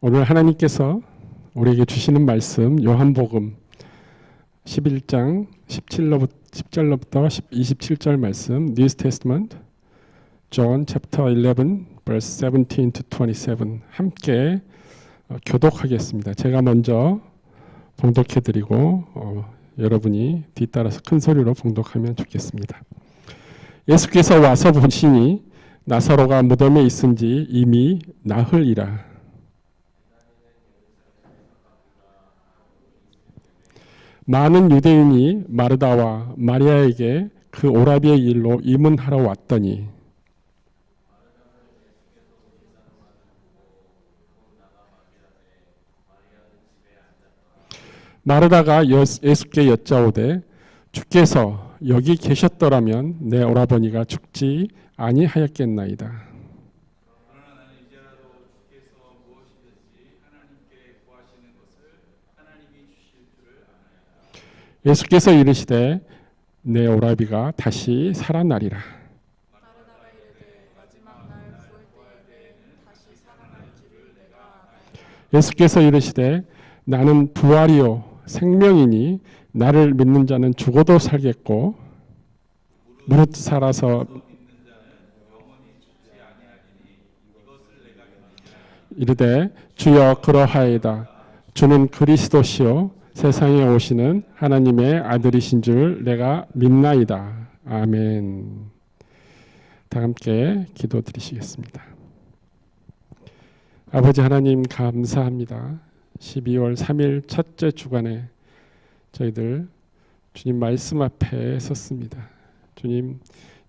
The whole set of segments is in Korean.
오늘 하나님께서 우리에게 주시는 말씀 요한복음 11장 10절로부터 27절 말씀 New Testament John chapter 11 verse 17 to 27 함께 교독하겠습니다. 제가 먼저 봉독해 드리고 여러분이 뒤따라서 큰 소리로 봉독하면 좋겠습니다. 예수께서 와서 보시니 나사로가 무덤에 있은지 이미 나흘이라. 많은 유대인이 마르다와 마리아에게 그 오라비의 일로 이문하러 왔더니 마르다가 예수께 여짜오되 주께서 여기 계셨더라면 내 오라버니가 죽지 아니하였겠나이다. 예수께서 이르시되 내 오라비가 다시 살아나리라. 마르다가 이르되 마지막 날 구울 때에는 다시 살아날 줄을 내가 아나이다. 예수께서 이르시되 나는 부활이요 생명이니 나를 믿는 자는 죽어도 살겠고 무릇 살아서 이르되 주여 그러하이다. 주는 그리스도시요 세상에 오시는 하나님의 아들이신 줄 내가 믿나이다. 아멘. 다 함께 기도드리시겠습니다. 아버지 하나님 감사합니다. 12월 3일 첫째 주간에 저희들 주님 말씀 앞에 섰습니다. 주님,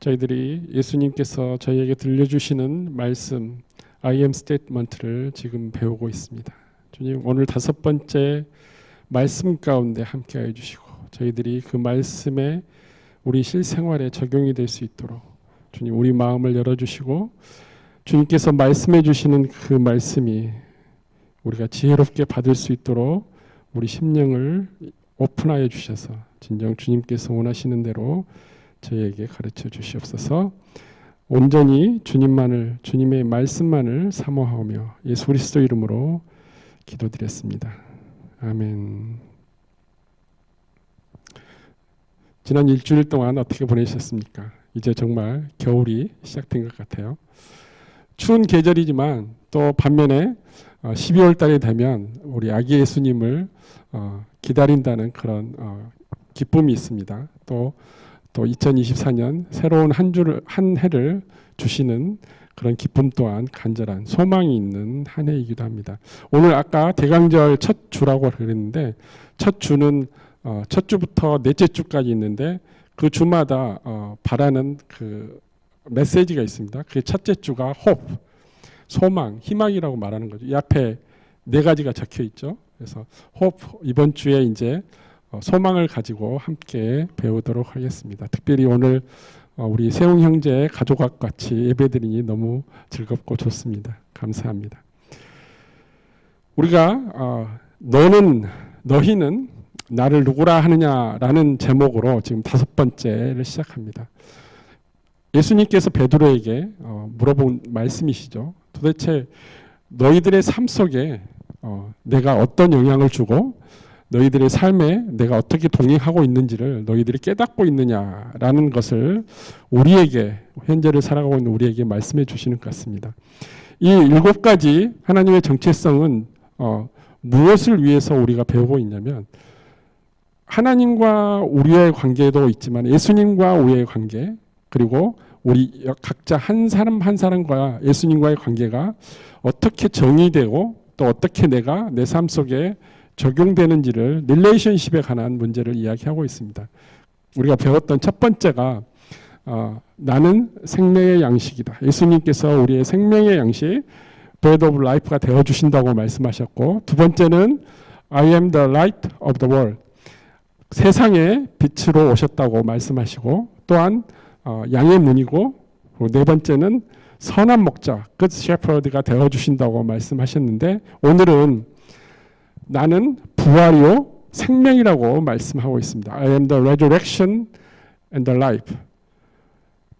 저희들이 예수님께서 저희에게 들려주시는 말씀 I am statement를 지금 배우고 있습니다. 주님, 오늘 5번째 말씀 가운데 함께해 주시고 저희들이 그 말씀에 우리 실생활에 적용이 될 수 있도록 주님 우리 마음을 열어주시고 주님께서 말씀해 주시는 그 말씀이 우리가 지혜롭게 받을 수 있도록 우리 심령을 오픈하여 주셔서 진정 주님께서 원하시는 대로 저희에게 가르쳐 주시옵소서. 온전히 주님만을 주님의 말씀만을 사모하며 예수 그리스도 이름으로 기도드렸습니다. 아멘. 지난 일주일 동안 어떻게 보내셨습니까? 이제 정말 겨울이 시작된 것 같아요. 추운 계절이지만 또 반면에 12월 달이 되면 우리 아기 예수님을 기다린다는 그런 기쁨이 있습니다. 또 2024년 새로운 한 해를 주시는 그런 기쁨 또한 간절한 소망이 있는 한 해이기도 합니다. 오늘 아까 대강절 첫 주라고 그랬는데 첫 주는 첫 주부터 넷째 주까지 있는데 그 주마다 바라는 그 메시지가 있습니다. 그 첫째 주가 hope, 소망, 희망이라고 말하는 거죠. 이 앞에 4가지가 적혀 있죠. 그래서 hope 이번 주에 이제 소망을 가지고 함께 배우도록 하겠습니다. 특별히 오늘 우리 세웅 형제 가족과 같이 예배드리니 너무 즐겁고 좋습니다. 감사합니다. 우리가 너희는 나를 누구라 하느냐라는 제목으로 지금 5번째를 시작합니다. 예수님께서 베드로에게 물어본 말씀이시죠. 도대체 너희들의 삶 속에 내가 어떤 영향을 주고 너희들의 삶에 내가 어떻게 동행하고 있는지를 너희들이 깨닫고 있느냐라는 것을 우리에게 현재를 살아가고 있는 우리에게 말씀해 주시는 것 같습니다. 이 7가지 하나님의 정체성은 무엇을 위해서 우리가 배우고 있냐면 하나님과 우리의 관계도 있지만 예수님과 우리의 관계 그리고 우리 각자 한 사람 한 사람과 예수님과의 관계가 어떻게 정의되고 또 어떻게 내가 내 삶 속에 적용되는지를 릴레이션십에 관한 문제를 이야기하고 있습니다. 우리가 배웠던 첫 번째가 나는 생명의 양식이다. 예수님께서 우리의 생명의 양식 Bread of Life가 되어주신다고 말씀하셨고 두 번째는 I am the light of the world. 세상의 빛으로 오셨다고 말씀하시고 또한 양의 문이고 네 번째는 선한 목자 Good Shepherd가 되어주신다고 말씀하셨는데 오늘은 나는 부활이요 생명이라고 말씀하고 있습니다. I am the resurrection and the life.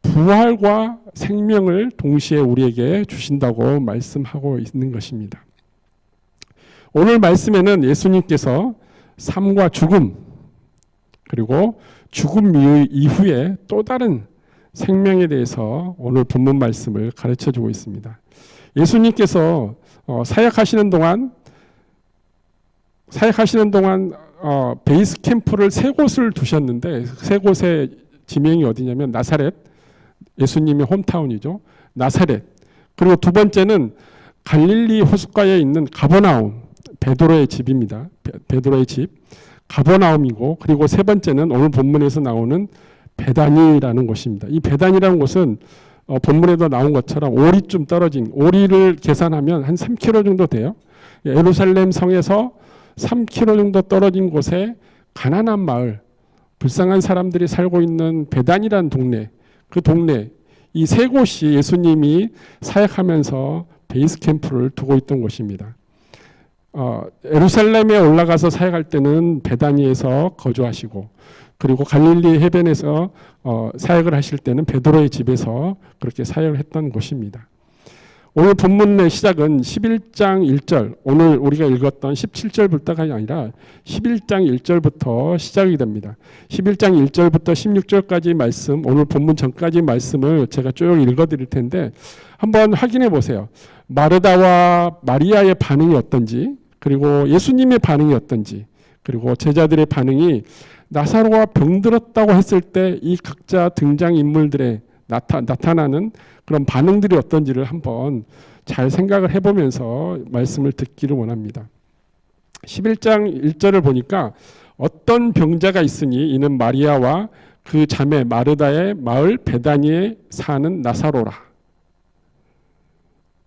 부활과 생명을 동시에 우리에게 주신다고 말씀하고 있는 것입니다. 오늘 말씀에는 예수님께서 삶과 죽음, 그리고 죽음 이후에 또 다른 생명에 대해서 오늘 본문 말씀을 가르쳐 주고 있습니다. 예수님께서 사역하시는 동안 베이스 캠프를 세 곳을 두셨는데, 세 곳의 지명이 어디냐면 나사렛, 예수님의 홈타운이죠. 나사렛. 그리고 두 번째는 갈릴리 호숫가에 있는 가버나움, 베드로의 집입니다. 베드로의 집, 가버나움이고, 그리고 세 번째는 오늘 본문에서 나오는 베다니라는 곳입니다. 이 베다니라는 곳은 본문에도 나온 것처럼 오리쯤 떨어진, 오리를 계산하면 한 3km 정도 돼요. 예루살렘 성에서 3km 정도 떨어진 곳에 가난한 마을, 불쌍한 사람들이 살고 있는 베단이라는 동네, 그 동네, 이 세 곳이 예수님이 사역하면서 베이스 캠프를 두고 있던 곳입니다. 예루살렘에 올라가서 사역할 때는 베다니에서 거주하시고, 그리고 갈릴리 해변에서 사역을 하실 때는 베드로의 집에서 그렇게 사역을 했던 곳입니다. 오늘 본문의 시작은 11장 1절, 오늘 우리가 읽었던 17절부터가 아니라 11장 1절부터 시작이 됩니다. 11장 1절부터 16절까지 말씀, 오늘 본문 전까지 말씀을 제가 쭉 읽어드릴 텐데 한번 확인해 보세요. 마르다와 마리아의 반응이 어떤지, 그리고 예수님의 반응이 어떤지, 그리고 제자들의 반응이 나사로가 병들었다고 했을 때 이 각자 등장인물들의 나타나는 그런 반응들이 어떤지를 한번 잘 생각을 해보면서 말씀을 듣기를 원합니다. 11장 1절을 보니까 어떤 병자가 있으니 이는 마리아와 그 자매 마르다의 마을 베다니에 사는 나사로라.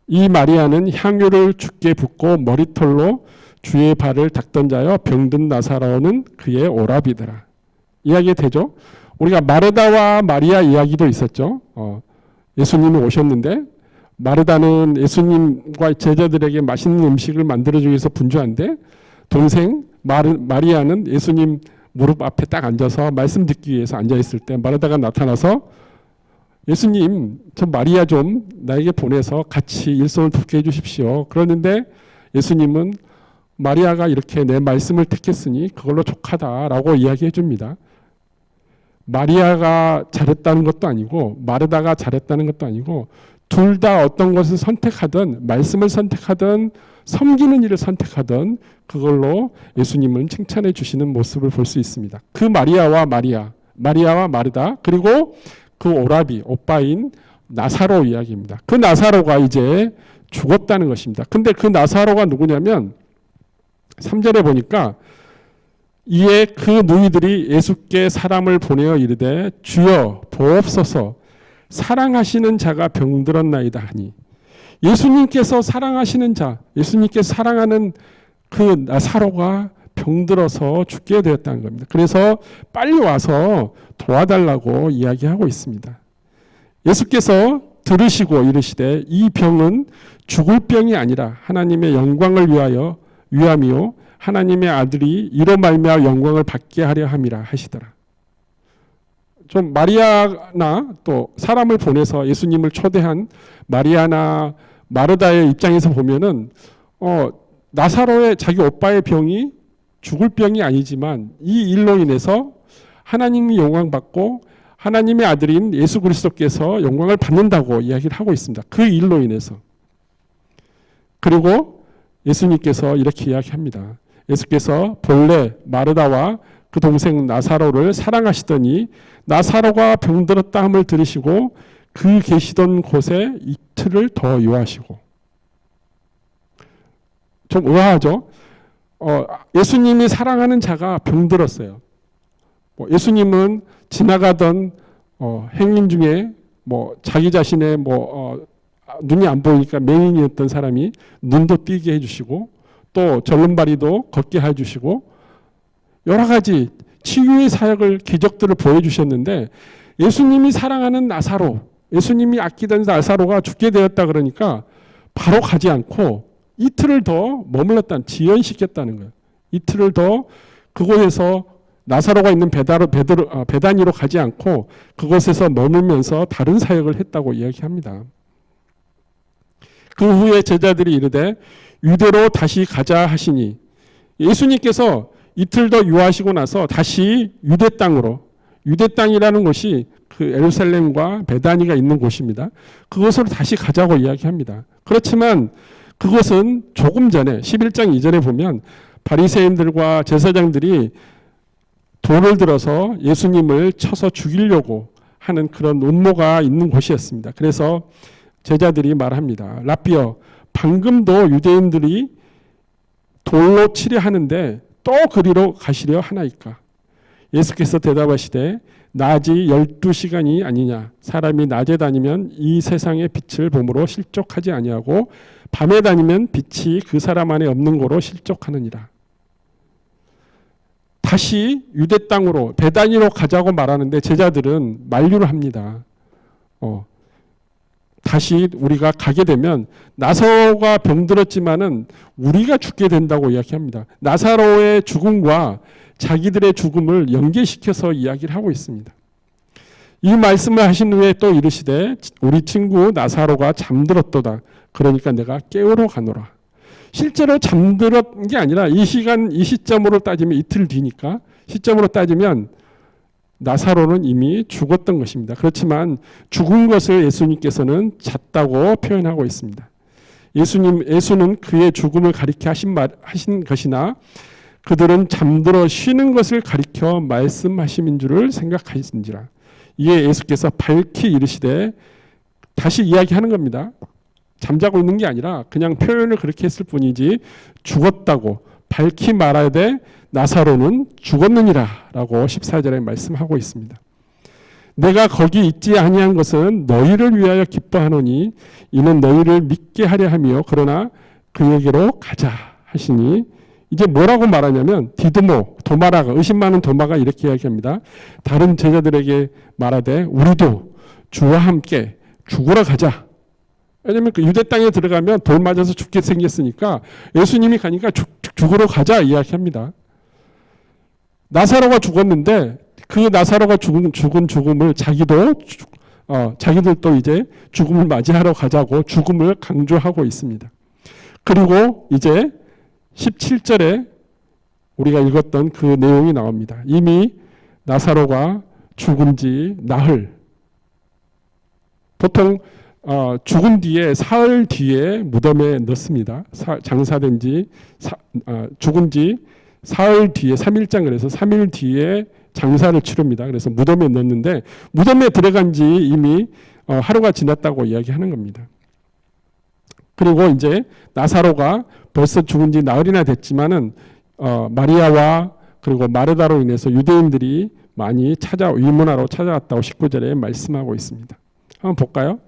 이 마리아는 향유를 주께 붓고 머리털로 주의 발을 닦던 자여 병든 나사로는 그의 오라비더라. 이야기 되죠? 우리가 마르다와 마리아 이야기도 있었죠. 예수님이 오셨는데 마르다는 예수님과 제자들에게 맛있는 음식을 만들어주기 위해서 분주한데, 동생 마리아는 예수님 무릎 앞에 딱 앉아서 말씀 듣기 위해서 앉아있을 때 마르다가 나타나서 예수님, 저 마리아 좀 나에게 보내서 같이 일손을 돕게 해주십시오. 그러는데 예수님은 마리아가 이렇게 내 말씀을 택했으니 그걸로 족하다라고 이야기해 줍니다. 마리아가 잘했다는 것도 아니고 마르다가 잘했다는 것도 아니고, 둘 다 어떤 것을 선택하든 말씀을 선택하든 섬기는 일을 선택하든 그걸로 예수님은 칭찬해 주시는 모습을 볼 수 있습니다. 그 마리아와 마르다, 그리고 그 오라비, 오빠인 나사로 이야기입니다. 그 나사로가 이제 죽었다는 것입니다. 근데 그 나사로가 누구냐면 3절에 보니까 이에 그 누이들이 예수께 사람을 보내어 이르되 주여 보옵소서 사랑하시는 자가 병들었나이다 하니, 예수님께서 사랑하시는 자, 예수님께서 사랑하는 그 나사로가 병들어서 죽게 되었다는 겁니다. 그래서 빨리 와서 도와달라고 이야기하고 있습니다. 예수께서 들으시고 이르시되 이 병은 죽을 병이 아니라 하나님의 영광을 위함이요 하나님의 아들이 이로 말미암아 영광을 받게 하려 함이라 하시더라. 좀 마리아나 또 사람을 보내서 예수님을 초대한 마리아나 마르다의 입장에서 보면은 나사로의 자기 오빠의 병이 죽을 병이 아니지만 이 일로 인해서 하나님이 영광 받고 하나님의 아들인 예수 그리스도께서 영광을 받는다고 이야기를 하고 있습니다. 그 일로 인해서. 그리고 예수님께서 이렇게 이야기합니다. 예수께서 본래 마르다와 그 동생 나사로를 사랑하시더니 나사로가 병들었다 함을 들으시고 그 계시던 곳에 이틀을 더 유하시고. 좀 의아하죠? 예수님이 사랑하는 자가 병들었어요. 예수님은 지나가던 행인 중에 자기 자신의 눈이 안 보이니까 맹인이었던 사람이 눈도 띄게 해주시고, 또 절름발이도 걷게 해주시고, 여러 가지 치유의 사역을, 기적들을 보여주셨는데, 예수님이 사랑하는 나사로, 예수님이 아끼던 나사로가 죽게 되었다 그러니까 바로 가지 않고 이틀을 더 머물렀다는, 지연시켰다는 거예요. 이틀을 더 그곳에서 나사로가 있는 베다니로 가지 않고 그곳에서 머물면서 다른 사역을 했다고 이야기합니다. 그 후에 제자들이 이르되 유대로 다시 가자 하시니 예수님께서 이틀 더 유하시고 나서 다시 유대 땅으로, 유대 땅이라는 곳이 그 예루살렘과 베다니가 있는 곳입니다. 그곳으로 다시 가자고 이야기합니다. 그렇지만 그것은 조금 전에 11장 이전에 보면 바리새인들과 제사장들이 돌을 들어서 예수님을 쳐서 죽이려고 하는 그런 음모가 있는 곳이었습니다. 그래서 제자들이 말합니다. 라삐어, 방금도 유대인들이 돌로 치려 하는데 또 그리로 가시려 하나이까? 예수께서 대답하시되 낮이 12시간이 아니냐? 사람이 낮에 다니면 이 세상의 빛을 봄으로 실족하지 아니하고 밤에 다니면 빛이 그 사람 안에 없는 거로 실족하느니라. 다시 유대 땅으로 베다니로 가자고 말하는데 제자들은 만류를 합니다. 다시 우리가 가게 되면 나사로가 병들었지만은 우리가 죽게 된다고 이야기합니다. 나사로의 죽음과 자기들의 죽음을 연계시켜서 이야기를 하고 있습니다. 이 말씀을 하신 후에 또 이르시되 우리 친구 나사로가 잠들었도다. 그러니까 내가 깨우러 가노라. 실제로 잠들었던 게 아니라 이 시점으로 따지면 이틀 뒤니까 시점으로 따지면 나사로는 이미 죽었던 것입니다. 그렇지만 죽은 것을 예수님께서는 잤다고 표현하고 있습니다. 예수는 그의 죽음을 가리켜 하신 것이나 그들은 잠들어 쉬는 것을 가리켜 말씀하심인 줄을 생각하신지라. 이에 예수께서 밝히 이르시되 다시 이야기하는 겁니다. 잠자고 있는 게 아니라 그냥 표현을 그렇게 했을 뿐이지 죽었다고 밝히 말하되 나사로는 죽었느니라 라고 14절에 말씀하고 있습니다. 내가 거기 있지 아니한 것은 너희를 위하여 기뻐하노니 이는 너희를 믿게 하려 함이요 그러나 그에게로 가자 하시니 이제 뭐라고 말하냐면 디드모, 도마라가 의심 많은 도마가 이렇게 이야기합니다. 다른 제자들에게 말하되 우리도 주와 함께 죽으러 가자. 왜냐하면 그 유대 땅에 들어가면 돌 맞아서 죽게 생겼으니까 예수님이 가니까 죽으러 가자 이야기합니다. 나사로가 죽었는데 그 나사로가 죽은 죽음을 자기들도 이제 죽음을 맞이하러 가자고 죽음을 강조하고 있습니다. 그리고 이제 17절에 우리가 읽었던 그 내용이 나옵니다. 이미 나사로가 죽은 지 나흘, 보통 죽은 뒤에 사흘 뒤에 무덤에 넣습니다. 장사된 지 죽은 지 사흘 뒤에 3일장 그래서 3일 뒤에 장사를 치릅니다. 그래서 무덤에 넣는데 무덤에 들어간 지 이미 하루가 지났다고 이야기하는 겁니다. 그리고 이제 나사로가 벌써 죽은 지 나흘이나 됐지만은 마리아와 그리고 마르다로 인해서 유대인들이 많이 위문하러 찾아왔다고 19절에 말씀하고 있습니다. 한번 볼까요?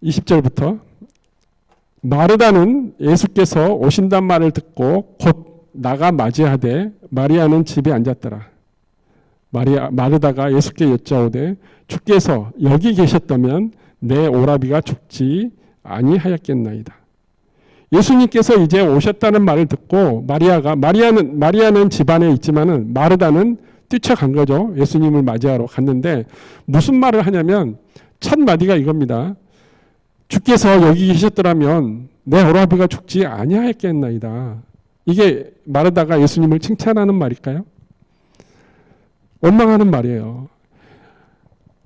20절부터 마르다는 예수께서 오신단 말을 듣고 곧 나가 맞이하되 마리아는 집에 앉았더라. 마르다가 예수께 여짜오되 주께서 여기 계셨다면 내 오라비가 죽지 아니하였겠나이다. 예수님께서 이제 오셨다는 말을 듣고 마리아는 집안에 있지만은 마르다는 뛰쳐간 거죠. 예수님을 맞이하러 갔는데 무슨 말을 하냐면 첫 마디가 이겁니다. 주께서 여기 계셨더라면 내 오라비가 죽지 아니하였겠나이다. 이게 마르다가 예수님을 칭찬하는 말일까요? 원망하는 말이에요.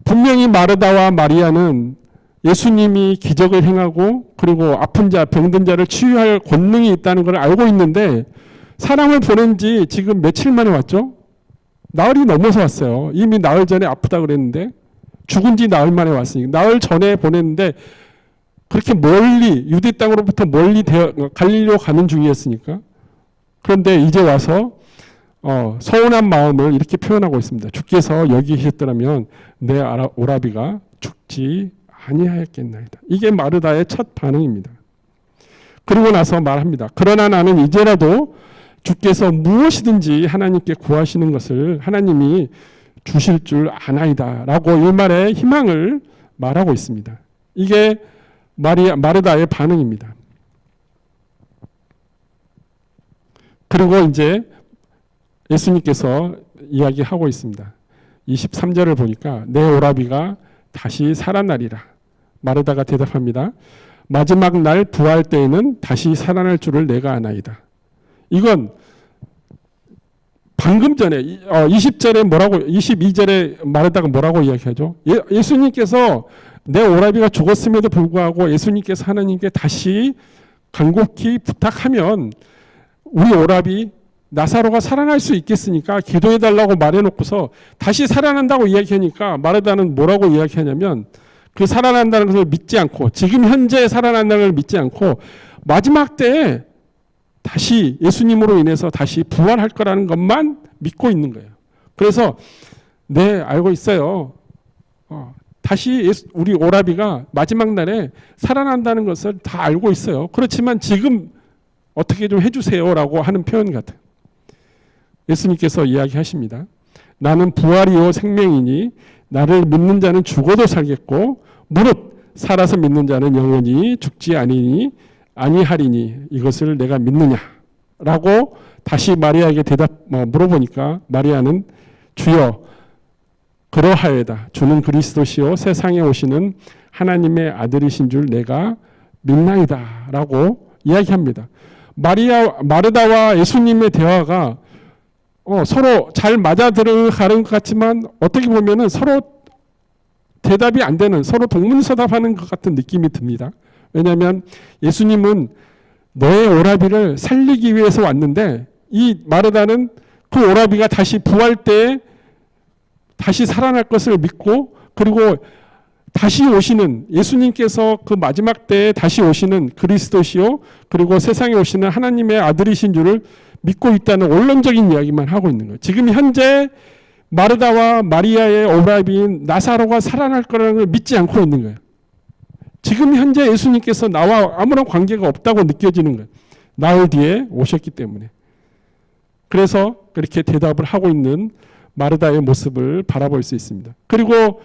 분명히 마르다와 마리아는 예수님이 기적을 행하고 그리고 아픈 자, 병든 자를 치유할 권능이 있다는 걸 알고 있는데 사람을 보낸 지 지금 며칠 만에 왔죠? 나흘이 넘어서 왔어요. 이미 나흘 전에 아프다 그랬는데 죽은 지 나흘 만에 왔으니까 나흘 전에 보냈는데 그렇게 멀리 유대 땅으로부터 멀리 갈리로 가는 중이었으니까 그런데 이제 와서 서운한 마음을 이렇게 표현하고 있습니다. 주께서 여기 계셨더라면 내 오라비가 죽지 아니하였겠나이다. 이게 마르다의 첫 반응입니다. 그리고 나서 말합니다. 그러나 나는 이제라도 주께서 무엇이든지 하나님께 구하시는 것을 하나님이 주실 줄 아나이다 라고 일말의 희망을 말하고 있습니다. 이게 마르다의 반응입니다. 그리고 이제 예수님께서 이야기하고 있습니다. 23절을 보니까 내 오라비가 다시 살아나리라. 마르다가 대답합니다. 마지막 날 부활 때에는 다시 살아날 줄을 내가 아나이다. 이건 방금 전에 20절에 뭐라고 22절에 말하다가 뭐라고 이야기하죠? 예수님께서 내 오라비가 죽었음에도 불구하고 예수님께서 하나님께 다시 간곡히 부탁하면 우리 오라비 나사로가 살아날 수 있겠으니까 기도해 달라고 말해놓고서 다시 살아난다고 이야기하니까 마르다는 뭐라고 이야기하냐면 그 살아난다는 것을 믿지 않고 지금 현재 살아난다는 걸 믿지 않고 마지막 때에 다시 예수님으로 인해서 다시 부활할 거라는 것만 믿고 있는 거예요. 그래서 네, 알고 있어요. 다시 우리 오라비가 마지막 날에 살아난다는 것을 다 알고 있어요. 그렇지만 지금 어떻게 좀 해주세요라고 하는 표현 같아요. 예수님께서 이야기하십니다. 나는 부활이요 생명이니 나를 믿는 자는 죽어도 살겠고 무릇 살아서 믿는 자는 영원히 죽지 아니하리니 이것을 내가 믿느냐라고 다시 마리아에게 물어보니까 마리아는 주여 그러하여다. 주는 그리스도시요 세상에 오시는 하나님의 아들이신 줄 내가 믿나이다 라고 이야기합니다. 마르다와 예수님의 대화가 서로 잘 맞아들어가는 것 같지만 어떻게 보면은 서로 대답이 안 되는 서로 동문서답하는 것 같은 느낌이 듭니다. 왜냐하면 예수님은 너의 오라비를 살리기 위해서 왔는데 이 마르다는 그 오라비가 다시 부활 때에 다시 살아날 것을 믿고 그리고 다시 오시는 예수님께서 그 마지막 때에 다시 오시는 그리스도시요 그리고 세상에 오시는 하나님의 아들이신 줄을 믿고 있다는 원론적인 이야기만 하고 있는 거예요. 지금 현재 마르다와 마리아의 오라비인 나사로가 살아날 거라는 걸 믿지 않고 있는 거예요. 지금 현재 예수님께서 나와 아무런 관계가 없다고 느껴지는 거예요. 나흘 뒤에 오셨기 때문에. 그래서 그렇게 대답을 하고 있는 마르다의 모습을 바라볼 수 있습니다. 그리고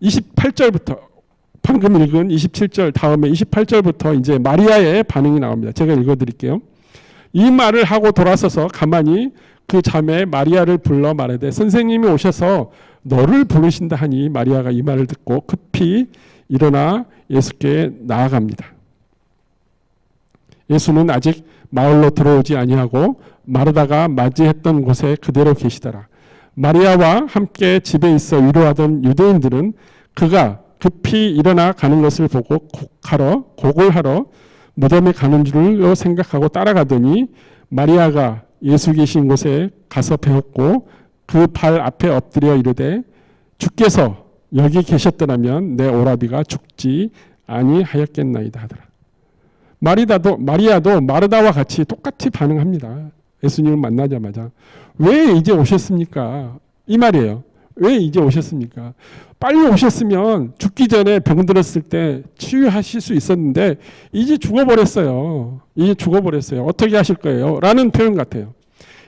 28절부터 방금 읽은 27절 다음에 28절부터 이제 마리아의 반응이 나옵니다. 제가 읽어드릴게요. 이 말을 하고 돌아서서 가만히 그 자매 마리아를 불러 말하되 선생님이 오셔서 너를 부르신다 하니 마리아가 이 말을 듣고 급히 일어나 예수께 나아갑니다. 예수는 아직 마을로 들어오지 아니하고 마르다가 맞이했던 곳에 그대로 계시더라. 마리아와 함께 집에 있어 위로하던 유대인들은 그가 급히 일어나 가는 것을 보고 곡을 하러 무덤에 가는 줄로 생각하고 따라가더니 마리아가 예수 계신 곳에 가서 배웠고 그 발 앞에 엎드려 이르되 주께서 여기 계셨더라면 내 오라비가 죽지 아니하였겠나이다 하더라. 마리아도 마르다와 같이 똑같이 반응합니다. 예수님을 만나자마자 왜 이제 오셨습니까? 이 말이에요. 왜 이제 오셨습니까? 빨리 오셨으면 죽기 전에 병들었을 때 치유하실 수 있었는데 이제 죽어버렸어요. 이제 죽어버렸어요. 어떻게 하실 거예요? 라는 표현 같아요.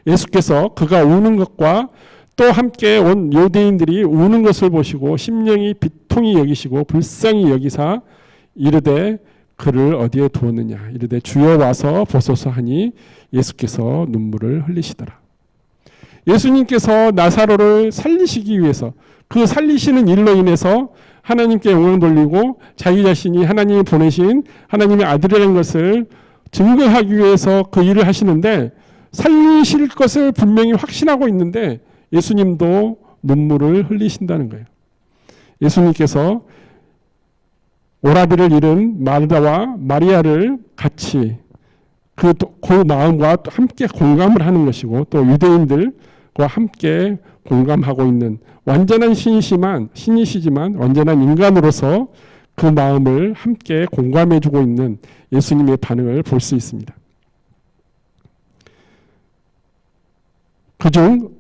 예수께서 그가 우는 것과 또 함께 온 유대인들이 우는 것을 보시고 심령이 비통히 여기시고 불쌍히 여기사 이르되 그를 어디에 두었느냐 이르되 주여 와서 보소서 하니 예수께서 눈물을 흘리시더라. 예수님께서 나사로를 살리시기 위해서 그 살리시는 일로 인해서 하나님께 영광 돌리고 자기 자신이 하나님이 보내신 하나님의 아들이라는 것을 증거하기 위해서 그 일을 하시는데 살리실 것을 분명히 확신하고 있는데 예수님도 눈물을 흘리신다는 거예요. 예수님께서 오라비를 잃은 마르다와 마리아를 같이 그 마음과 함께 공감을 하는 것이고 또 유대인들과 함께 공감하고 있는 완전한 신이시지만 완전한 인간으로서 그 마음을 함께 공감해주고 있는 예수님의 반응을 볼 수 있습니다. 그중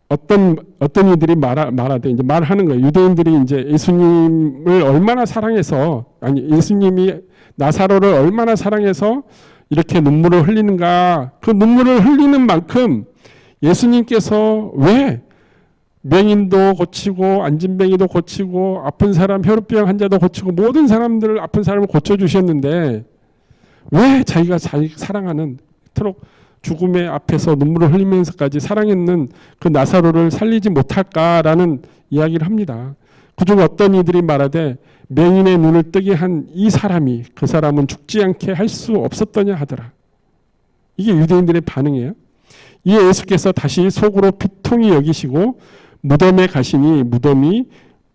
어떤 이들이 말하되 이제 말하는 거예요. 유대인들이 이제 예수님을 얼마나 사랑해서 예수님이 나사로를 얼마나 사랑해서 이렇게 눈물을 흘리는가. 그 눈물을 흘리는 만큼 예수님께서 왜 맹인도 고치고 안진뱅이도 고치고 아픈 사람 혈우병 환자도 고치고 모든 사람들을 아픈 사람을 고쳐주셨는데 왜 자기가 자기 사랑하는 그토록 죽음의 앞에서 눈물을 흘리면서까지 사랑했는 그 나사로를 살리지 못할까라는 이야기를 합니다. 그중 어떤 이들이 말하되 맹인의 눈을 뜨게 한 이 사람이 그 사람은 죽지 않게 할 수 없었더냐 하더라. 이게 유대인들의 반응이에요. 이에 예수께서 다시 속으로 비통히 여기시고 무덤에 가시니 무덤이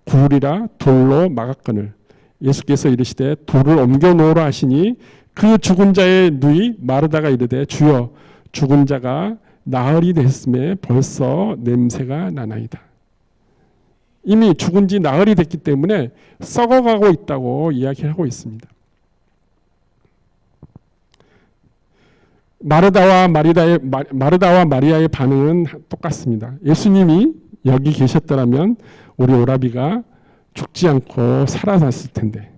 굴이라 돌로 막았거늘 예수께서 이르시되 돌을 옮겨 놓으라 하시니 그 죽은 자의 누이 마르다가 이르되 주여 죽은 자가 나흘이 됐음에 벌써 냄새가 나나이다. 이미 죽은 지 나흘이 됐기 때문에 썩어가고 있다고 이야기하고 있습니다. 마르다와 마리아의 반응은 똑같습니다. 예수님이 여기 계셨더라면 우리 오라비가 죽지 않고 살아났을 텐데.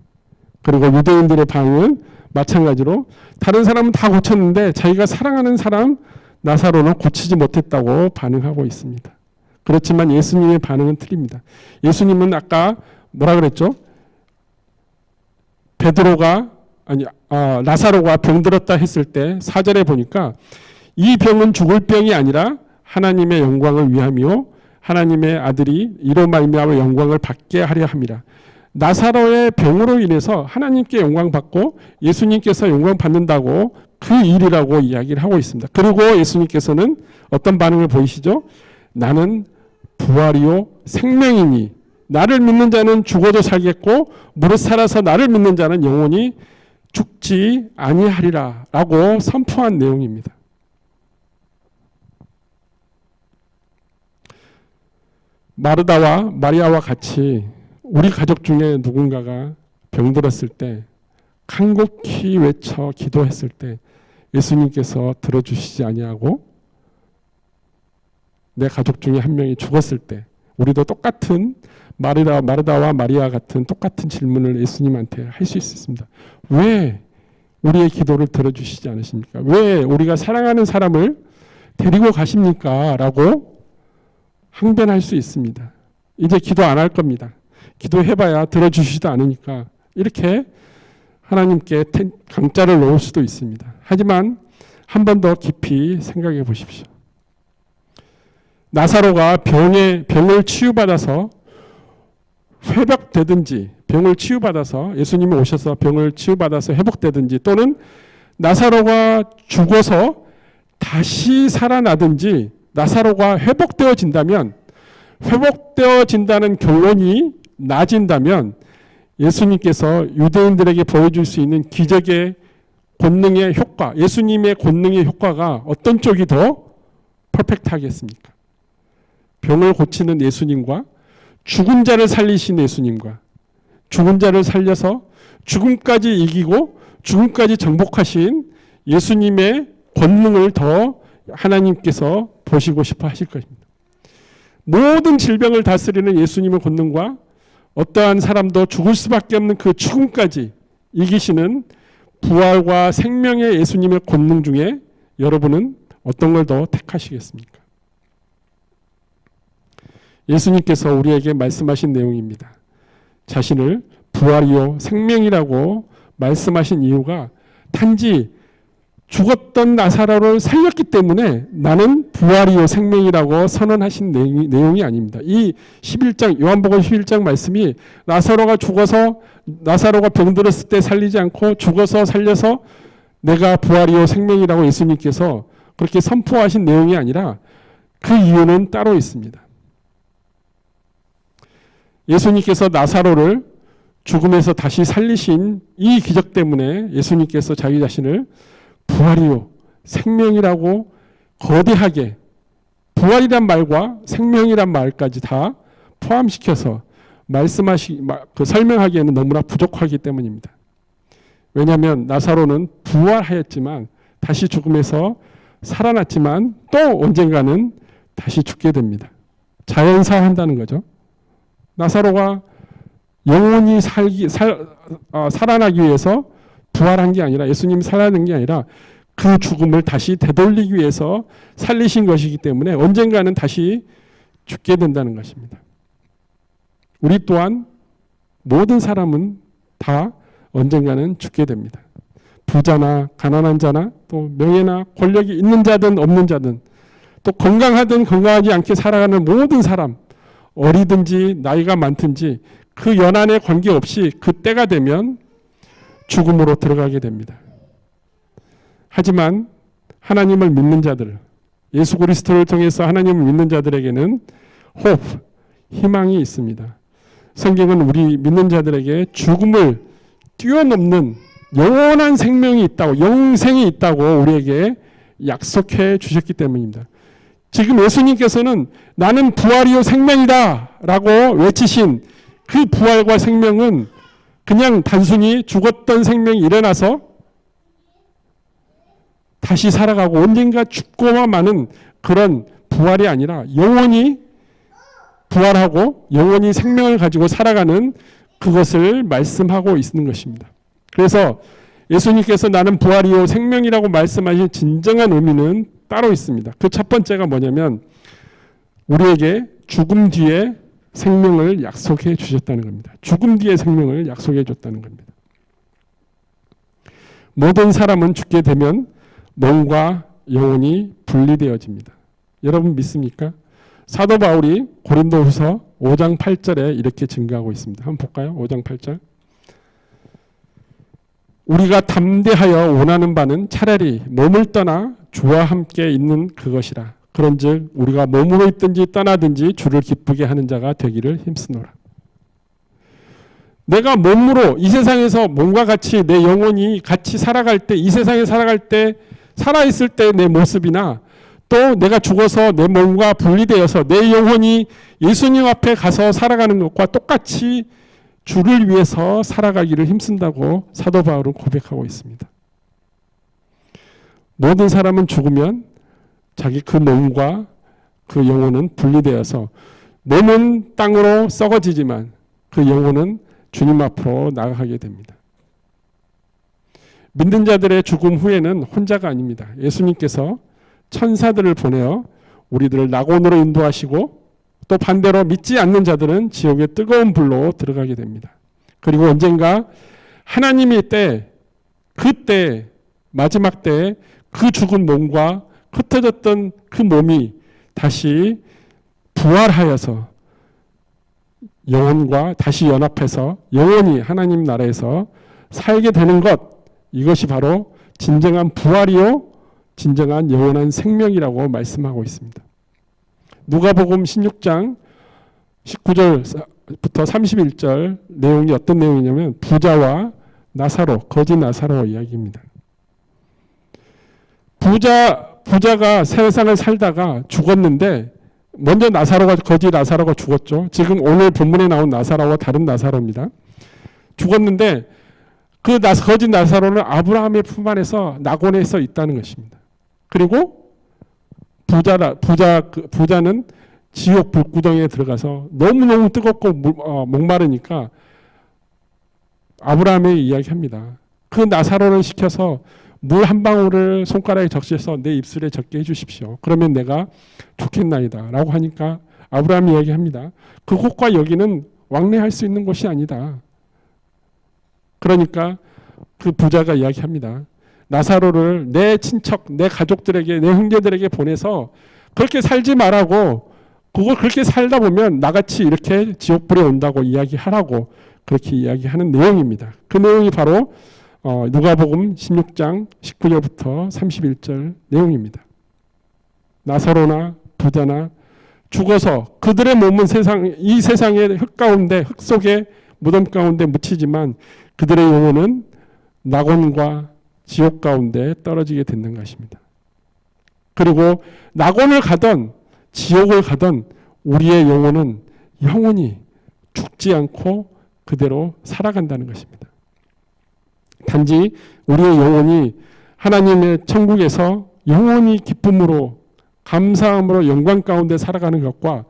그리고 유대인들의 반응은 마찬가지로 다른 사람은 다 고쳤는데 자기가 사랑하는 사람 나사로는 고치지 못했다고 반응하고 있습니다. 그렇지만 예수님의 반응은 틀립니다. 예수님은 아까 뭐라 그랬죠? 나사로가 병들었다 했을 때 4절에 보니까 이 병은 죽을 병이 아니라 하나님의 영광을 위함이요 하나님의 아들이 이로 말미암아 영광을 받게 하려 함이라. 나사로의 병으로 인해서 하나님께 영광 받고 예수님께서 영광 받는다고 그 일이라고 이야기를 하고 있습니다. 그리고 예수님께서는 어떤 반응을 보이시죠? 나는 부활이요 생명이니 나를 믿는 자는 죽어도 살겠고 무릇 살아서 나를 믿는 자는 영원히 죽지 아니하리라 라고 선포한 내용입니다. 마르다와 마리아와 같이 우리 가족 중에 누군가가 병들었을 때 간곡히 외쳐 기도했을 때 예수님께서 들어주시지 아니하고 내 가족 중에 한 명이 죽었을 때 우리도 똑같은 마르다와 마리아 같은 똑같은 질문을 예수님한테 할 수 있습니다. 왜 우리의 기도를 들어주시지 않으십니까? 왜 우리가 사랑하는 사람을 데리고 가십니까? 라고 항변할 수 있습니다. 이제 기도 안 할 겁니다. 기도해봐야 들어주시지도 않으니까 이렇게 하나님께 강짜를 놓을 수도 있습니다. 하지만 한 번 더 깊이 생각해 보십시오. 나사로가 병을 치유받아서 회복되든지 병을 치유받아서 예수님이 오셔서 병을 치유받아서 회복되든지 또는 나사로가 죽어서 다시 살아나든지 나사로가 회복되어진다는 결론이 나진다면 예수님께서 유대인들에게 보여줄 수 있는 기적의 권능의 효과, 예수님의 권능의 효과가 어떤 쪽이 더 퍼펙트하겠습니까? 병을 고치는 예수님과 죽은 자를 살리신 예수님과 죽은 자를 살려서 죽음까지 이기고 죽음까지 정복하신 예수님의 권능을 더 하나님께서 보시고 싶어 하실 것입니다. 모든 질병을 다스리는 예수님의 권능과 어떠한 사람도 죽을 수밖에 없는 그 죽음까지 이기시는 부활과 생명의 예수님의 권능 중에 여러분은 어떤 걸 더 택하시겠습니까? 예수님께서 우리에게 말씀하신 내용입니다. 자신을 부활이요 생명이라고 말씀하신 이유가 단지 죽었던 나사로를 살렸기 때문에 나는 부활이요 생명이라고 선언하신 내용이 아닙니다. 이 11장 요한복음 11장 말씀이 나사로가 병들었을 때 살리지 않고 죽어서 살려서 내가 부활이요 생명이라고 예수님께서 그렇게 선포하신 내용이 아니라 그 이유는 따로 있습니다. 예수님께서 나사로를 죽음에서 다시 살리신 이 기적 때문에 예수님께서 자기 자신을 부활이요 생명이라고 거대하게 부활이란 말과 생명이란 말까지 다 포함시켜서 설명하기에는 너무나 부족하기 때문입니다. 왜냐하면 나사로는 부활하였지만 다시 죽음에서 살아났지만 또 언젠가는 다시 죽게 됩니다. 자연사한다는 거죠. 나사로가 영원히 살아나기 위해서 부활한 게 아니라 예수님이 살아난 게 아니라 그 죽음을 다시 되돌리기 위해서 살리신 것이기 때문에 언젠가는 다시 죽게 된다는 것입니다. 우리 또한 모든 사람은 다 언젠가는 죽게 됩니다. 부자나 가난한 자나 또 명예나 권력이 있는 자든 없는 자든 또 건강하든 건강하지 않게 살아가는 모든 사람 어리든지 나이가 많든지 그 연한에 관계없이 그 때가 되면 죽음으로 들어가게 됩니다. 하지만 하나님을 믿는 자들, 예수 그리스도를 통해서 하나님을 믿는 자들에게는 hope, 희망이 있습니다. 성경은 우리 믿는 자들에게 죽음을 뛰어넘는 영원한 생명이 있다고, 영생이 있다고 우리에게 약속해 주셨기 때문입니다. 지금 예수님께서는 나는 부활이요 생명이다 라고 외치신 그 부활과 생명은 그냥 단순히 죽었던 생명이 일어나서 다시 살아가고 언젠가 죽고만 마는 그런 부활이 아니라 영원히 부활하고 영원히 생명을 가지고 살아가는 그것을 말씀하고 있는 것입니다. 그래서 예수님께서 나는 부활이요 생명이라고 말씀하신 진정한 의미는 따로 있습니다. 그 첫 번째가 뭐냐면 우리에게 죽음 뒤에 생명을 약속해 주셨다는 겁니다. 죽음 뒤에 생명을 약속해 줬다는 겁니다. 모든 사람은 죽게 되면 몸과 영혼이 분리되어집니다. 여러분 믿습니까? 사도 바울이 고린도후서 5장 8절에 이렇게 증거하고 있습니다. 한번 볼까요? 5장 8절. 우리가 담대하여 원하는 바는 차라리 몸을 떠나 주와 함께 있는 그것이라. 그런즉 우리가 몸으로 있든지 떠나든지 주를 기쁘게 하는 자가 되기를 힘쓰노라. 내가 몸으로 이 세상에서 몸과 같이 내 영혼이 같이 살아갈 때, 이 세상에 살아갈 때, 살아있을 때 내 모습이나 또 내가 죽어서 내 몸과 분리되어서 내 영혼이 예수님 앞에 가서 살아가는 것과 똑같이 주를 위해서 살아가기를 힘쓴다고 사도 바울은 고백하고 있습니다. 모든 사람은 죽으면 자기 그 몸과 그 영혼은 분리되어서 몸은 땅으로 썩어지지만 그 영혼은 주님 앞으로 나아가게 됩니다. 믿는 자들의 죽음 후에는 혼자가 아닙니다. 예수님께서 천사들을 보내어 우리들을 낙원으로 인도하시고 또 반대로 믿지 않는 자들은 지옥의 뜨거운 불로 들어가게 됩니다. 그리고 언젠가 하나님의 때, 그때 마지막 때에 그 죽은 몸과 흩어졌던 그 몸이 다시 부활하여서 영혼과 다시 연합해서 영원히 하나님 나라에서 살게 되는 것, 이것이 바로 진정한 부활이요 진정한 영원한 생명이라고 말씀하고 있습니다. 누가복음 16장 19절부터 31절 내용이 어떤 내용이냐면 부자와 나사로, 거지 나사로 이야기입니다. 부자가 세상을 살다가 죽었는데 먼저 거지 나사로가 죽었죠. 지금 오늘 본문에 나온 나사로와 다른 나사로입니다. 죽었는데 그 거지 나사로는 아브라함의 품 안에서 낙원에서 있다는 것입니다. 그리고 부자는 지옥 불구덩이에 들어가서 너무너무 뜨겁고 목마르니까 아브라함에게 이야기합니다. 그 나사로를 시켜서 물 한 방울을 손가락에 적셔서 내 입술에 적게 해주십시오. 그러면 내가 좋겠나이다 라고 하니까 아브라함이 이야기합니다. 그곳과 여기는 왕래할 수 있는 곳이 아니다. 그러니까 그 부자가 이야기합니다. 나사로를 내 친척, 내 가족들에게, 내 형제들에게 보내서 그렇게 살지 말라고, 그걸 그렇게 살다 보면 나같이 이렇게 지옥불에 온다고 이야기하라고 그렇게 이야기하는 내용입니다. 그 내용이 바로 누가복음 16장 19절부터 31절 내용입니다. 나사로나 부자나 죽어서 그들의 몸은 이 세상의 흙 속에 무덤 가운데 묻히지만 그들의 영혼은 낙원과 지옥 가운데 떨어지게 된다는 것입니다. 그리고 낙원을 가던 지옥을 가던 우리의 영혼은 영원히 죽지 않고 그대로 살아간다는 것입니다. 단지 우리의 영혼이 하나님의 천국에서 영원히 기쁨으로 감사함으로 영광 가운데 살아가는 것과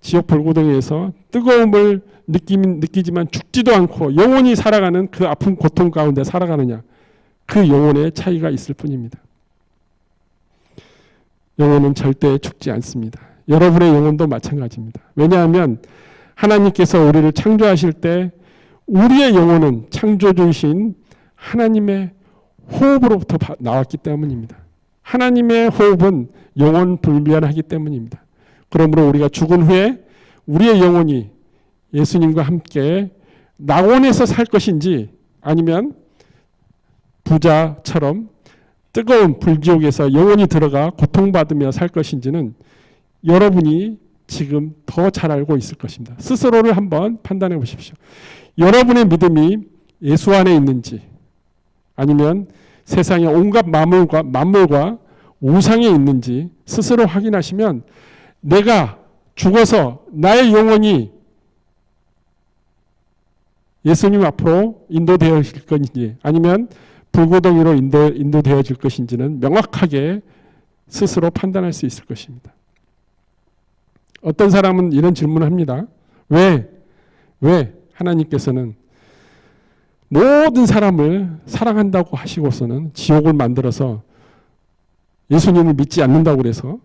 지옥 불구덩이에서 뜨거움을 느끼지만 죽지도 않고 영원히 살아가는 그 아픈 고통 가운데 살아가느냐, 그 영혼의 차이가 있을 뿐입니다. 영혼은 절대 죽지 않습니다. 여러분의 영혼도 마찬가지입니다. 왜냐하면 하나님께서 우리를 창조하실 때 우리의 영혼은 창조주이신 하나님의 호흡으로부터 나왔기 때문입니다. 하나님의 호흡은 영원 불변하기 때문입니다. 그러므로 우리가 죽은 후에 우리의 영혼이 예수님과 함께 낙원에서 살 것인지 아니면 부자처럼 뜨거운 불지옥에서 영원히 들어가 고통받으며 살 것인지는 여러분이 지금 더 잘 알고 있을 것입니다. 스스로를 한번 판단해 보십시오. 여러분의 믿음이 예수 안에 있는지 아니면 세상의 온갖 만물과 우상에 있는지 스스로 확인하시면 내가 죽어서 나의 영혼이 예수님 앞으로 인도되어질 것인지 아니면 불구덩이로 인도되어질 것인지는 명확하게 스스로 판단할 수 있을 것입니다. 어떤 사람은 이런 질문을 합니다. 왜 하나님께서는 모든 사람을 사랑한다고 하시고서는 지옥을 만들어서 예수님을 믿지 않는다고 그래서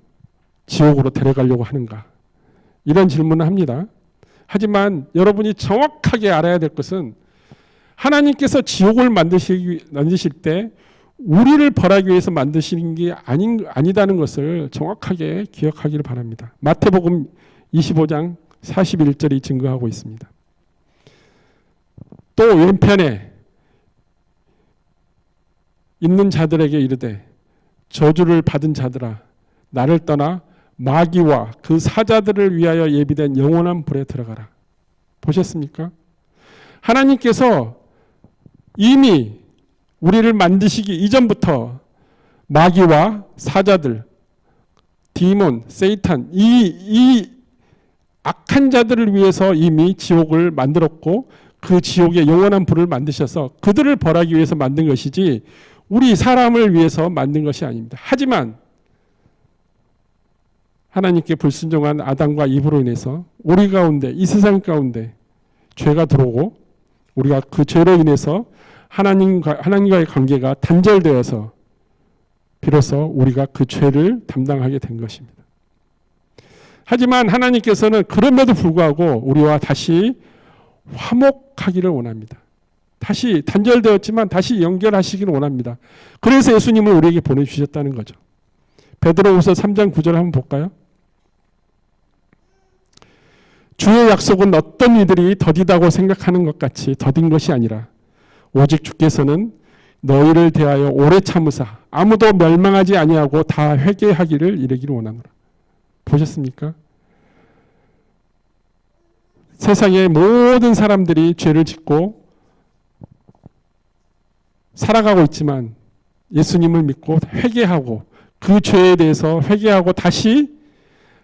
지옥으로 데려가려고 하는가? 이런 질문을 합니다. 하지만 여러분이 정확하게 알아야 될 것은 하나님께서 지옥을 만드실 때 우리를 벌하기 위해서 만드시는 게 아니다는 것을 정확하게 기억하기를 바랍니다. 마태복음 25장 41절이 증거하고 있습니다. 또 왼편에 있는 자들에게 이르되 저주를 받은 자들아 나를 떠나 마귀와 그 사자들을 위하여 예비된 영원한 불에 들어가라. 보셨습니까? 하나님께서 이미 우리를 만드시기 이전부터 마귀와 사자들, 디몬, 세이탄 이 악한 자들을 위해서 이미 지옥을 만들었고 그 지옥의 영원한 불을 만드셔서 그들을 벌하기 위해서 만든 것이지 우리 사람을 위해서 만든 것이 아닙니다. 하지만 하나님께 불순종한 아담과 이브로 인해서 우리 가운데 이 세상 가운데 죄가 들어오고 우리가 그 죄로 인해서 하나님과의 관계가 단절되어서 비로소 우리가 그 죄를 담당하게 된 것입니다. 하지만 하나님께서는 그럼에도 불구하고 우리와 다시 화목하기를 원합니다. 다시 단절되었지만 다시 연결하시기를 원합니다. 그래서 예수님을 우리에게 보내주셨다는 거죠. 베드로후서 3장 9절 한번 볼까요? 주의 약속은 어떤 이들이 더디다고 생각하는 것 같이 더딘 것이 아니라 오직 주께서는 너희를 대하여 오래 참으사 아무도 멸망하지 아니하고 다 회개하기를 이르기를 원하노라. 보셨습니까? 세상의 모든 사람들이 죄를 짓고 살아가고 있지만 예수님을 믿고 회개하고 그 죄에 대해서 회개하고 다시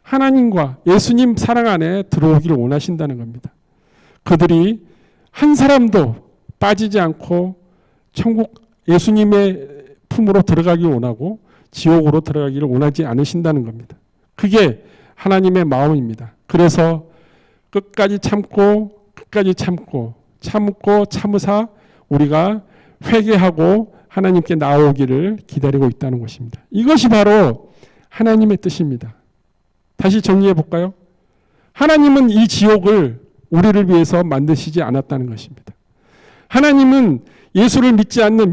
하나님과 예수님 사랑 안에 들어오기를 원하신다는 겁니다. 그들이 한 사람도 빠지지 않고 천국 예수님의 품으로 들어가기를 원하고 지옥으로 들어가기를 원하지 않으신다는 겁니다. 그게 하나님의 마음입니다. 그래서 끝까지 참고 참으사 우리가 회개하고 하나님께 나오기를 기다리고 있다는 것입니다. 이것이 바로 하나님의 뜻입니다. 다시 정리해 볼까요? 하나님은 이 지옥을 우리를 위해서 만드시지 않았다는 것입니다. 하나님은 예수를 믿지 않는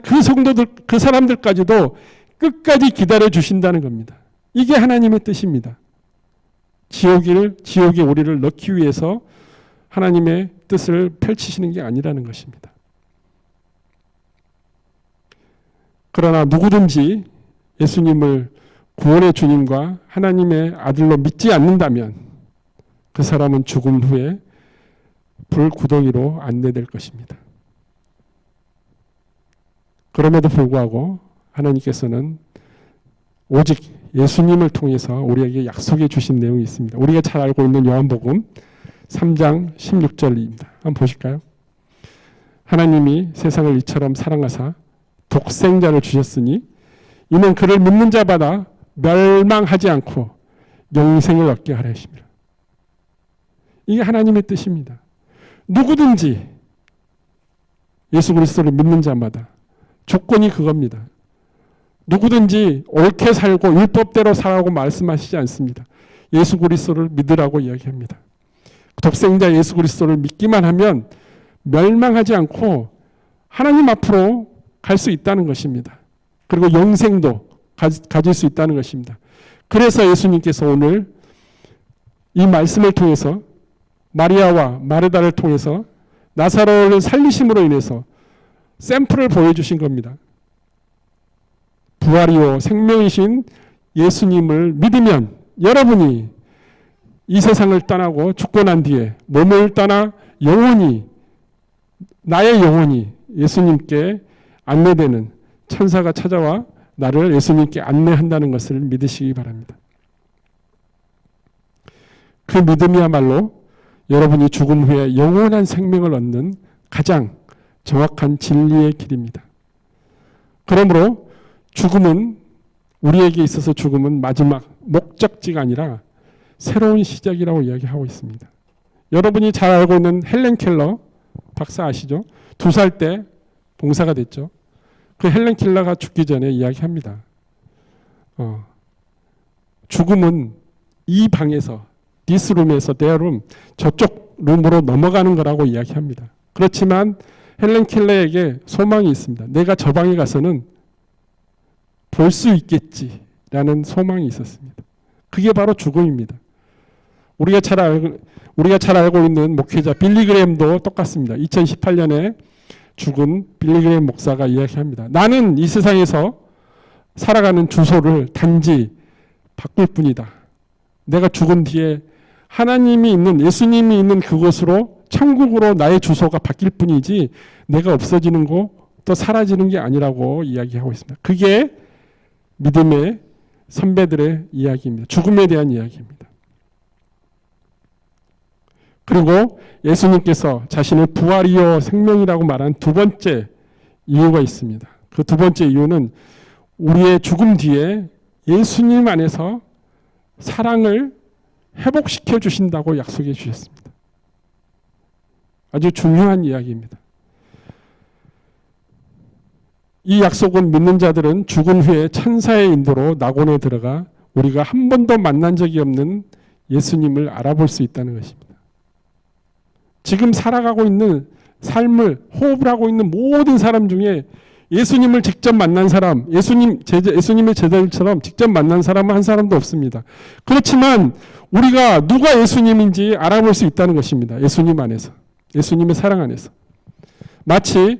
그 성도들, 그 사람들까지도 끝까지 기다려 주신다는 겁니다. 이게 하나님의 뜻입니다. 지옥에 우리를 넣기 위해서 하나님의 뜻을 펼치시는 게 아니라는 것입니다. 그러나 누구든지 예수님을 구원의 주님과 하나님의 아들로 믿지 않는다면 그 사람은 죽음 후에 불구덩이로 안내될 것입니다. 그럼에도 불구하고 하나님께서는 오직 예수님을 통해서 우리에게 약속해 주신 내용이 있습니다. 우리가 잘 알고 있는 요한복음 3장 16절입니다. 한번 보실까요? 하나님이 세상을 이처럼 사랑하사 독생자를 주셨으니 이는 그를 믿는 자마다 멸망하지 않고 영생을 얻게 하려 하십니다. 이게 하나님의 뜻입니다. 누구든지 예수 그리스도를 믿는 자마다 조건이 그겁니다. 누구든지 옳게 살고 율법대로 살라고 말씀하시지 않습니다. 예수 그리스도를 믿으라고 이야기합니다. 독생자 예수 그리스도를 믿기만 하면 멸망하지 않고 하나님 앞으로 갈 수 있다는 것입니다. 그리고 영생도 가질 수 있다는 것입니다. 그래서 예수님께서 오늘 이 말씀을 통해서 마리아와 마르다를 통해서 나사로를 살리심으로 인해서 샘플을 보여주신 겁니다. 부활이요 생명이신 예수님을 믿으면 여러분이 이 세상을 떠나고 죽고 난 뒤에 몸을 떠나 영원히 나의 영혼이 예수님께 안내되는 천사가 찾아와 나를 예수님께 안내한다는 것을 믿으시기 바랍니다. 그 믿음이야말로 여러분이 죽음 후에 영원한 생명을 얻는 가장 정확한 진리의 길입니다. 그러므로 죽음은 우리에게 있어서 죽음은 마지막 목적지가 아니라 새로운 시작이라고 이야기하고 있습니다. 여러분이 잘 알고 있는 헬렌 켈러 박사 아시죠? 2살 때 봉사가 됐죠. 그 헬렌 켈러가 죽기 전에 이야기합니다. 죽음은 이 방에서 this room에서 their room 저쪽 룸으로 넘어가는 거라고 이야기합니다. 그렇지만 헬렌 켈러에게 소망이 있습니다. 내가 저 방에 가서는 볼 수 있겠지라는 소망이 있었습니다. 그게 바로 죽음입니다. 우리가 잘 알고 있는 목회자 빌리 그레임도 똑같습니다. 2018년에 죽은 빌리 그레임 목사가 이야기합니다. 나는 이 세상에서 살아가는 주소를 단지 바꿀 뿐이다. 내가 죽은 뒤에 하나님이 있는 예수님이 있는 그곳으로 천국으로 나의 주소가 바뀔 뿐이지 내가 없어지는 거 또 사라지는 게 아니라고 이야기하고 있습니다. 그게 믿음의 선배들의 이야기입니다. 죽음에 대한 이야기입니다. 그리고 예수님께서 자신을 부활이요 생명이라고 말한 두 번째 이유가 있습니다. 그 두 번째 이유는 우리의 죽음 뒤에 예수님 안에서 사랑을 회복시켜 주신다고 약속해 주셨습니다. 아주 중요한 이야기입니다. 이 약속은 믿는 자들은 죽은 후에 천사의 인도로 낙원에 들어가 우리가 한 번도 만난 적이 없는 예수님을 알아볼 수 있다는 것입니다. 지금 살아가고 있는 삶을 호흡을 하고 있는 모든 사람 중에 예수님을 직접 만난 사람, 예수님의 제자들처럼 직접 만난 사람은 한 사람도 없습니다. 그렇지만 우리가 누가 예수님인지 알아볼 수 있다는 것입니다. 예수님 안에서, 예수님의 사랑 안에서. 마치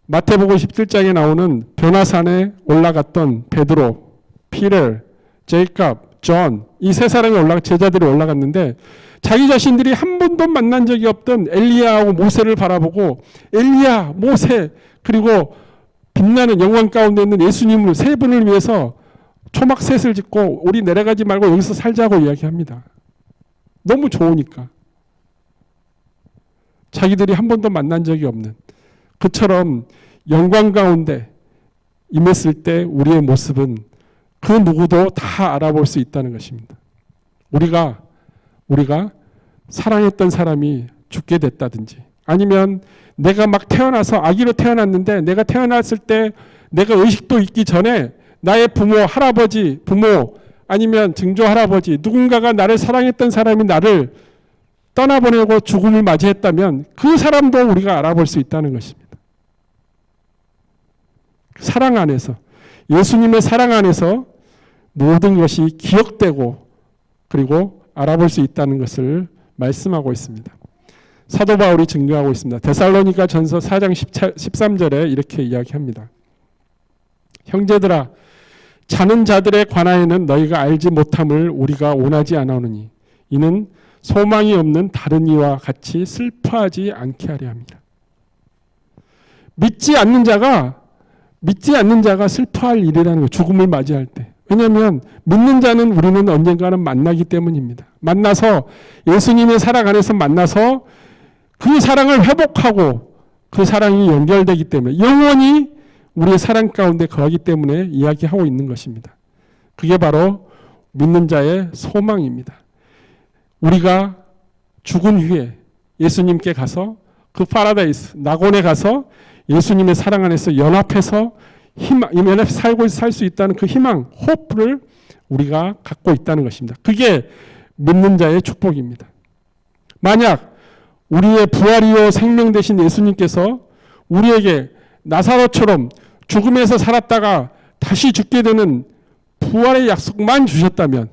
마태복음 17장에 나오는 변화산에 올라갔던 베드로, 피터, 제이콥, 존, 이 세 사람이 제자들이 올라갔는데 자기 자신들이 한 번도 만난 적이 없던 엘리야하고 모세를 바라보고 엘리야, 모세, 그리고 빛나는 영광 가운데 있는 예수님을 세 분을 위해서 초막셋을 짓고 우리 내려가지 말고 여기서 살자고 이야기합니다. 너무 좋으니까. 자기들이 한 번도 만난 적이 없는 그처럼 영광 가운데 임했을 때 우리의 모습은 그 누구도 다 알아볼 수 있다는 것입니다. 우리가 사랑했던 사람이 죽게 됐다든지 아니면 내가 막 태어나서 아기로 태어났는데 내가 태어났을 때 내가 의식도 있기 전에 나의 부모, 할아버지, 부모 아니면 증조 할아버지 누군가가 나를 사랑했던 사람이 나를 떠나보내고 죽음을 맞이했다면 그 사람도 우리가 알아볼 수 있다는 것입니다. 사랑 안에서 예수님의 사랑 안에서 모든 것이 기억되고 그리고 알아볼 수 있다는 것을 말씀하고 있습니다. 사도 바울이 증거하고 있습니다. 데살로니가 전서 4장 13절에 이렇게 이야기합니다. 형제들아 자는 자들에 관하여는 너희가 알지 못함을 우리가 원하지 않아오느니 이는 소망이 없는 다른 이와 같이 슬퍼하지 않게 하려 합니다. 믿지 않는 자가 슬퍼할 일이라는 거예요. 죽음을 맞이할 때. 왜냐하면 믿는 자는 우리는 언젠가는 만나기 때문입니다. 만나서 예수님의 사랑 안에서 만나서 그 사랑을 회복하고 그 사랑이 연결되기 때문에 영원히 우리의 사랑 가운데 거하기 때문에 이야기하고 있는 것입니다. 그게 바로 믿는 자의 소망입니다. 우리가 죽은 후에 예수님께 가서 그 파라다이스, 낙원에 가서 예수님의 사랑 안에서 연합해서 살고 살 수 있다는 그 희망, 호프를 우리가 갖고 있다는 것입니다. 그게 믿는 자의 축복입니다. 만약 우리의 부활이요 생명 되신 예수님께서 우리에게 나사로처럼 죽음에서 살았다가 다시 죽게 되는 부활의 약속만 주셨다면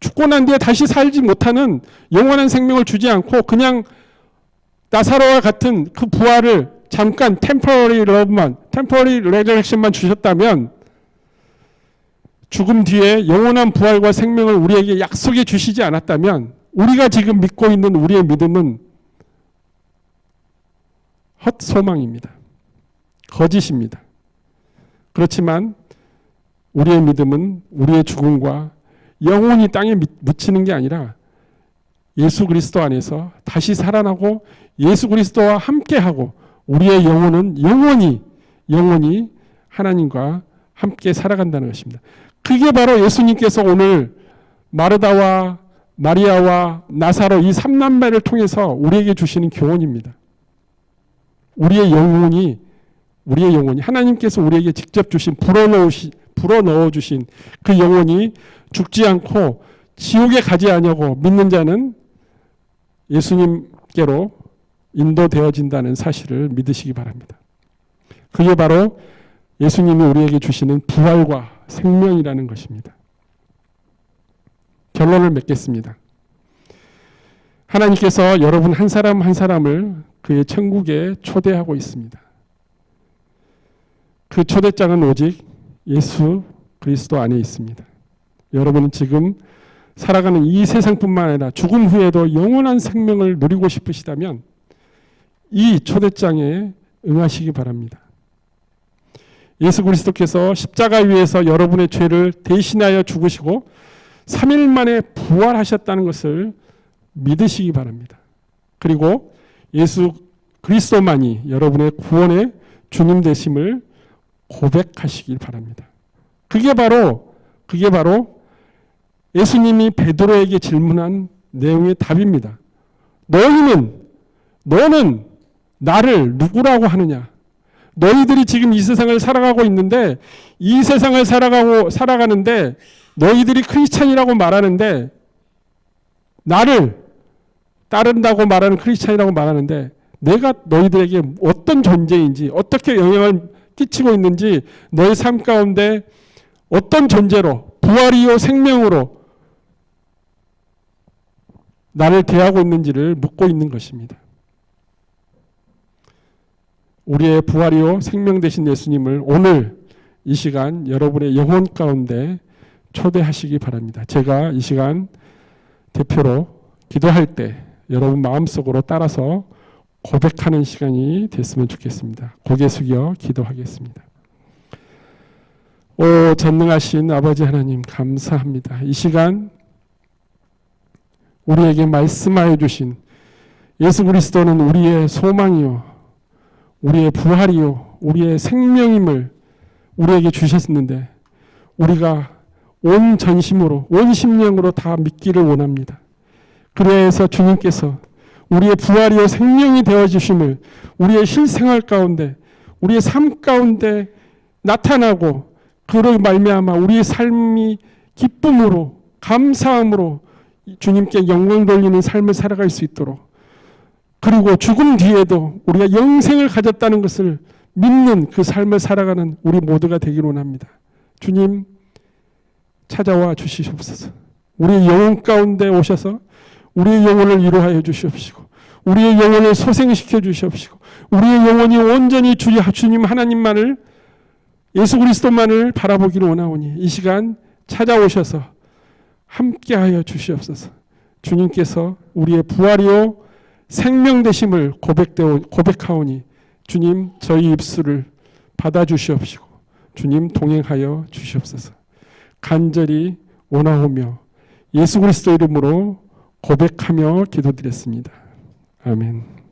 죽고 난 뒤에 다시 살지 못하는 영원한 생명을 주지 않고 그냥 나사로와 같은 그 부활을 잠깐 temporary love만, temporary resurrection만 주셨다면 죽음 뒤에 영원한 부활과 생명을 우리에게 약속해 주시지 않았다면 우리가 지금 믿고 있는 우리의 믿음은 헛소망입니다. 거짓입니다. 그렇지만 우리의 믿음은 우리의 죽음과 영원히 땅에 묻히는 게 아니라 예수 그리스도 안에서 다시 살아나고 예수 그리스도와 함께하고 우리의 영혼은 영원히 하나님과 함께 살아간다는 것입니다. 그게 바로 예수님께서 오늘 마르다와 마리아와 나사로 이 3남매를 통해서 우리에게 주시는 교훈입니다. 우리의 영혼이 하나님께서 우리에게 직접 주신 불어넣어 주신 그 영혼이 죽지 않고 지옥에 가지 아니하고 믿는 자는 예수님께로 인도되어진다는 사실을 믿으시기 바랍니다. 그게 바로 예수님이 우리에게 주시는 부활과 생명이라는 것입니다. 결론을 맺겠습니다. 하나님께서 여러분 한 사람 한 사람을 그의 천국에 초대하고 있습니다. 그 초대장은 오직 예수 그리스도 안에 있습니다. 여러분은 지금 살아가는 이 세상뿐만 아니라 죽음 후에도 영원한 생명을 누리고 싶으시다면 이 초대장에 응하시기 바랍니다. 예수 그리스도께서 십자가 위에서 여러분의 죄를 대신하여 죽으시고 3일 만에 부활하셨다는 것을 믿으시기 바랍니다. 그리고 예수 그리스도만이 여러분의 구원의 주님 되심을 고백하시길 바랍니다. 그게 바로 예수님이 베드로에게 질문한 내용의 답입니다. 너는 나를 누구라고 하느냐? 너희들이 지금 이 세상을 살아가고 있는데 이 세상을 살아가는데 너희들이 크리스찬이라고 말하는데 나를 따른다고 말하는 크리스찬이라고 말하는데 내가 너희들에게 어떤 존재인지 어떻게 영향을 끼치고 있는지 너희 삶 가운데 어떤 존재로 부활이요 생명으로 나를 대하고 있는지를 묻고 있는 것입니다. 우리의 부활이요 생명 되신 예수님을 오늘 이 시간 여러분의 영혼 가운데 초대하시기 바랍니다. 제가 이 시간 대표로 기도할 때 여러분 마음속으로 따라서 고백하는 시간이 됐으면 좋겠습니다. 고개 숙여 기도하겠습니다. 오 전능하신 아버지 하나님 감사합니다. 이 시간 우리에게 말씀하여 주신 예수 그리스도는 우리의 소망이요 우리의 부활이요 우리의 생명임을 우리에게 주셨는데 우리가 온 전심으로 온 심령으로 다 믿기를 원합니다. 그래서 주님께서 우리의 부활이요 생명이 되어주심을 우리의 실생활 가운데 우리의 삶 가운데 나타나고 그로 말미암아 우리의 삶이 기쁨으로 감사함으로 주님께 영광 돌리는 삶을 살아갈 수 있도록 그리고 죽음 뒤에도 우리가 영생을 가졌다는 것을 믿는 그 삶을 살아가는 우리 모두가 되기를 원합니다. 주님 찾아와 주시옵소서. 우리의 영혼 가운데 오셔서 우리의 영혼을 위로하여 주시옵시고 우리의 영혼을 소생시켜 주시옵시고 우리의 영혼이 온전히 주님 하나님만을 예수 그리스도만을 바라보기를 원하오니 이 시간 찾아오셔서 함께하여 주시옵소서. 주님께서 우리의 부활이요 생명 되심을 고백하오니 주님 저희 입술을 받아주시옵시고 주님 동행하여 주시옵소서. 간절히 원하오며 예수 그리스도 이름으로 고백하며 기도드렸습니다. 아멘.